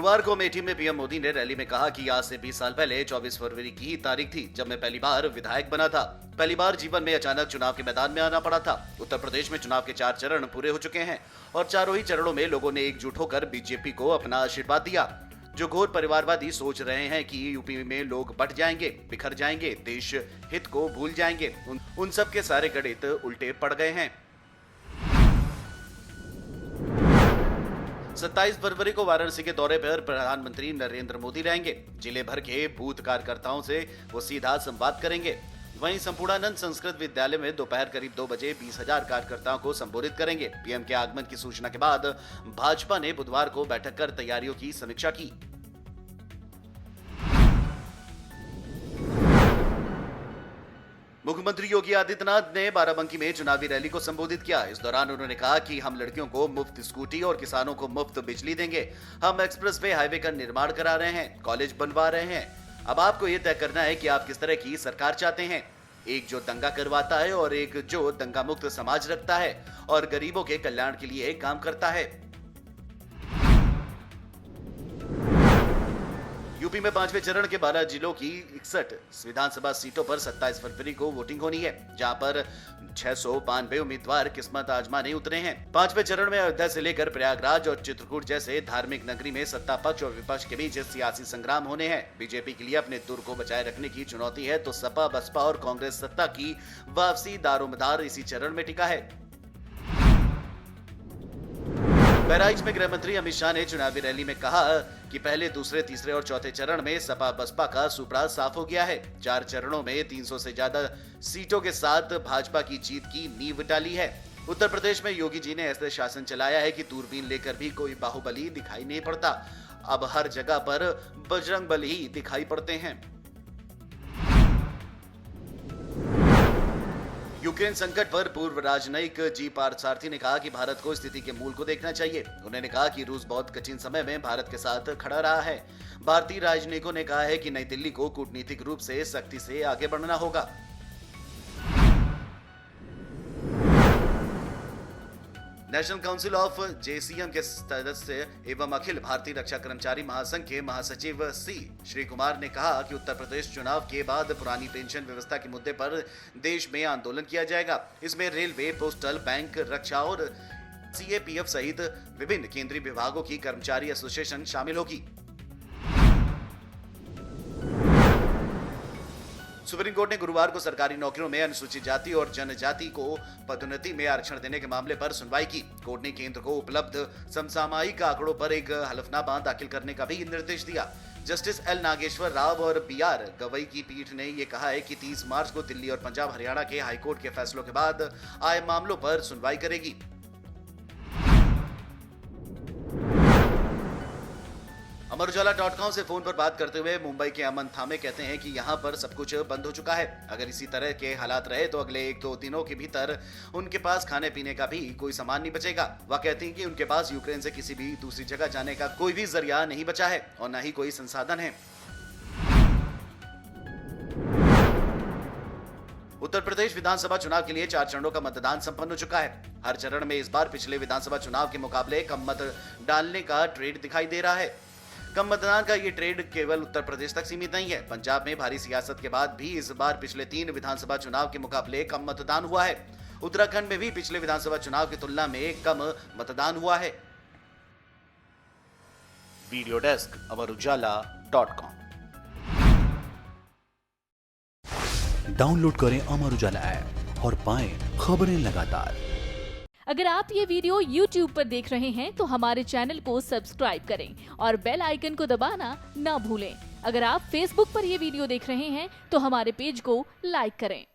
गुरुवार को अमेठी में पीएम मोदी ने रैली में कहा कि आज से 20 साल पहले 24 फरवरी की ही तारीख थी जब मैं पहली बार विधायक बना था। पहली बार जीवन में अचानक चुनाव के मैदान में आना पड़ा था। उत्तर प्रदेश में चुनाव के 4 चरण पूरे हो चुके हैं और चारों ही चरणों में लोगों ने एकजुट होकर बीजेपी को अपना आशीर्वाद दिया। जो घोर परिवारवादी सोच रहे हैं कि यूपी में लोग बट जाएंगे, बिखर जाएंगे, देश हित को भूल जाएंगे, उन सब के सारे गणित उल्टे पड़ गए हैं। 27 फरवरी को वाराणसी के दौरे पर प्रधानमंत्री नरेंद्र मोदी रहेंगे। जिले भर के बूथ कार्यकर्ताओं से वो सीधा संवाद करेंगे। वहीं संपूर्णानंद संस्कृत विद्यालय में दोपहर करीब 2 बजे 20,000 कार्यकर्ताओं को संबोधित करेंगे। पीएम के आगमन की सूचना के बाद भाजपा ने बुधवार को बैठक कर तैयारियों की समीक्षा की। मुख्यमंत्री योगी आदित्यनाथ ने बाराबंकी में चुनावी रैली को संबोधित किया। इस दौरान उन्होंने कहा कि हम लड़कियों को मुफ्त स्कूटी और किसानों को मुफ्त बिजली देंगे। हम एक्सप्रेस वे हाईवे का निर्माण करा रहे हैं, कॉलेज बनवा रहे हैं। अब आपको ये तय करना है कि आप किस तरह की सरकार चाहते हैं, एक जो दंगा करवाता है और एक जो दंगा मुक्त समाज रखता है और गरीबों के कल्याण के लिए काम करता है। यूपी में 5वें चरण के 12 जिलों की 61 विधानसभा सीटों पर 27 फरवरी को वोटिंग होनी है, जहां पर 692 उम्मीदवार किस्मत आजमाने उतरे हैं। 5वें चरण में अयोध्या से लेकर प्रयागराज और चित्रकूट जैसे धार्मिक नगरी में सत्ता पक्ष और विपक्ष के बीच सियासी संग्राम होने हैं। बीजेपी के लिए अपने दुर को बचाए रखने की चुनौती है तो सपा, बसपा और कांग्रेस सत्ता की वापसी दारोमदार इसी चरण में टिका है। बहराइच में गृह मंत्री अमित शाह ने चुनावी रैली में कहा कि पहले, दूसरे, तीसरे और चौथे चरण में सपा बसपा का सुपड़ा साफ हो गया है। 4 चरणों में 300 से ज्यादा सीटों के साथ भाजपा की जीत की नींव डाली है। उत्तर प्रदेश में योगी जी ने ऐसे शासन चलाया है कि दूरबीन लेकर भी कोई बाहुबली दिखाई नहीं पड़ता। अब हर जगह पर बजरंगबली ही दिखाई पड़ते हैं। यूक्रेन संकट पर पूर्व राजनयिक जी पार्थसारथी ने कहा कि भारत को स्थिति के मूल को देखना चाहिए। उन्होंने कहा कि रूस बहुत कठिन समय में भारत के साथ खड़ा रहा है। भारतीय राजनयिकों ने कहा है कि नई दिल्ली को कूटनीतिक रूप से सख्ती से आगे बढ़ना होगा। नेशनल काउंसिल ऑफ जेसीएम के सदस्य एवं अखिल भारतीय रक्षा कर्मचारी महासंघ के महासचिव सी श्री कुमार ने कहा कि उत्तर प्रदेश चुनाव के बाद पुरानी पेंशन व्यवस्था के मुद्दे पर देश में आंदोलन किया जाएगा। इसमें रेलवे, पोस्टल, बैंक, रक्षा और सीएपीएफ सहित विभिन्न केंद्रीय विभागों की कर्मचारी एसोसिएशन शामिल होगी। सुप्रीम कोर्ट ने गुरुवार को सरकारी नौकरियों में अनुसूचित जाति और जनजाति को पदोन्नति में आरक्षण देने के मामले पर सुनवाई की। कोर्ट ने केंद्र को उपलब्ध समसामयिक आंकड़ों पर एक हलफनामा दाखिल करने का भी निर्देश दिया। जस्टिस एल नागेश्वर राव और बीआर गवई की पीठ ने यह कहा है कि 30 मार्च को दिल्ली और पंजाब हरियाणा के हाईकोर्ट के फैसलों के बाद आए मामलों पर सुनवाई करेगी। अमर उजाला.com से फोन पर बात करते हुए मुंबई के अमन थामे कहते हैं कि यहां पर सब कुछ बंद हो चुका है। अगर इसी तरह के हालात रहे तो अगले 1-2 दिनों के भीतर उनके पास खाने पीने का भी कोई सामान नहीं बचेगा। वह कहती हैं कि उनके पास यूक्रेन से किसी भी दूसरी जगह जाने का कोई भी जरिया नहीं बचा है और न ही कोई संसाधन है। उत्तर प्रदेश विधानसभा चुनाव के लिए 4 चरणों का मतदान संपन्न हो चुका है। हर चरण में इस बार पिछले विधानसभा चुनाव के मुकाबले कम मत डालने का ट्रेंड दिखाई दे रहा है। कम मतदान का ये ट्रेंड केवल उत्तर प्रदेश तक सीमित नहीं है। पंजाब में भारी सियासत के बाद भी इस बार पिछले 3 विधानसभा चुनाव के मुकाबले कम मतदान हुआ है। उत्तराखंड में भी पिछले विधानसभा चुनाव की तुलना में कम मतदान हुआ है। वीडियो डेस्क अमर उजाला.com। डाउनलोड करें अमर उजाला ऐप और पाएं खबरें लगातार। अगर आप ये वीडियो YouTube पर देख रहे हैं तो हमारे चैनल को सब्सक्राइब करें और बेल आइकन को दबाना ना भूलें। अगर आप Facebook पर ये वीडियो देख रहे हैं तो हमारे पेज को लाइक करें।